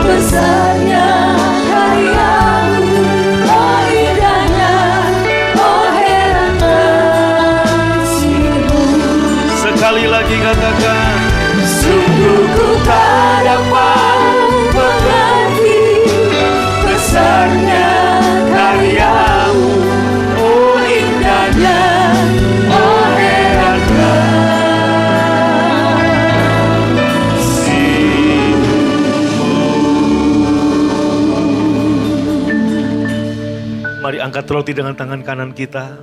besarnya karya-Mu. Oh indahnya, oh heran kasih-Mu. Sekali lagi katakan, sungguh ku tak dapat mengerti besarnya karya-Mu. Oh indahnya, oh heran kasih-Mu. Mari angkat roti dengan tangan kanan kita.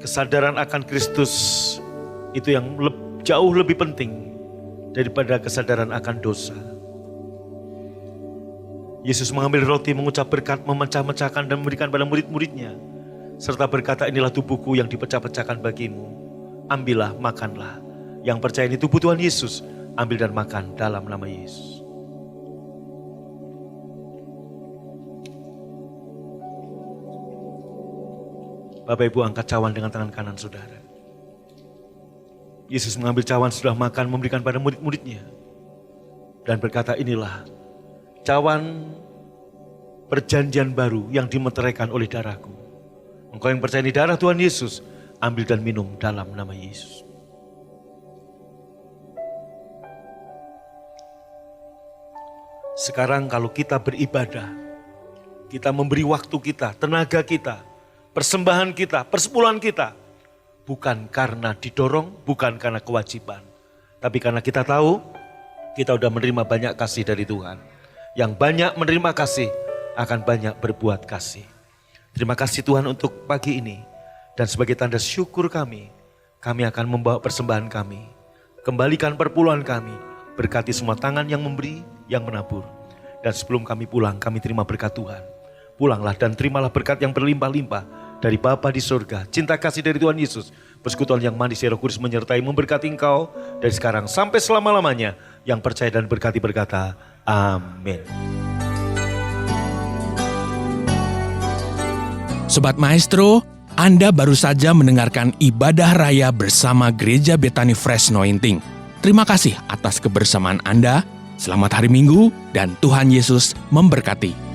Kesadaran akan Kristus itu yang jauh lebih penting daripada kesadaran akan dosa. Yesus mengambil roti, mengucap berkat, memecah-mecahkan dan memberikan pada murid-muridnya. Serta berkata, inilah tubuhku yang dipecah-pecahkan bagimu. Ambillah, makanlah. Yang percaya ini tubuh Tuhan Yesus, ambil dan makan dalam nama Yesus. Bapak Ibu angkat cawan dengan tangan kanan saudara. Yesus mengambil cawan sudah makan, memberikan pada murid-muridnya. Dan berkata, inilah cawan perjanjian baru yang dimeteraikan oleh darahku. Engkau yang percaya ini darah Tuhan Yesus, ambil dan minum dalam nama Yesus. Sekarang kalau kita beribadah, kita memberi waktu kita, tenaga kita, persembahan kita, persepuluhan kita, bukan karena didorong, bukan karena kewajiban. Tapi karena kita tahu, kita sudah menerima banyak kasih dari Tuhan. Yang banyak menerima kasih, akan banyak berbuat kasih. Terima kasih Tuhan untuk pagi ini. Dan sebagai tanda syukur kami akan membawa persembahan kami. Kembalikan perpuluhan kami, berkati semua tangan yang memberi, yang menabur. Dan sebelum kami pulang, kami terima berkat Tuhan. Pulanglah dan terimalah berkat yang berlimpah-limpah dari Bapa di surga, cinta kasih dari Tuhan Yesus, persekutuan yang manis Roh Kudus menyertai memberkati engkau dari sekarang sampai selama-lamanya. Yang percaya dan berkati berkata, amin. Sobat Maestro, Anda baru saja mendengarkan ibadah raya bersama Gereja Bethany Fresh Anointing. Terima kasih atas kebersamaan Anda. Selamat hari Minggu dan Tuhan Yesus memberkati.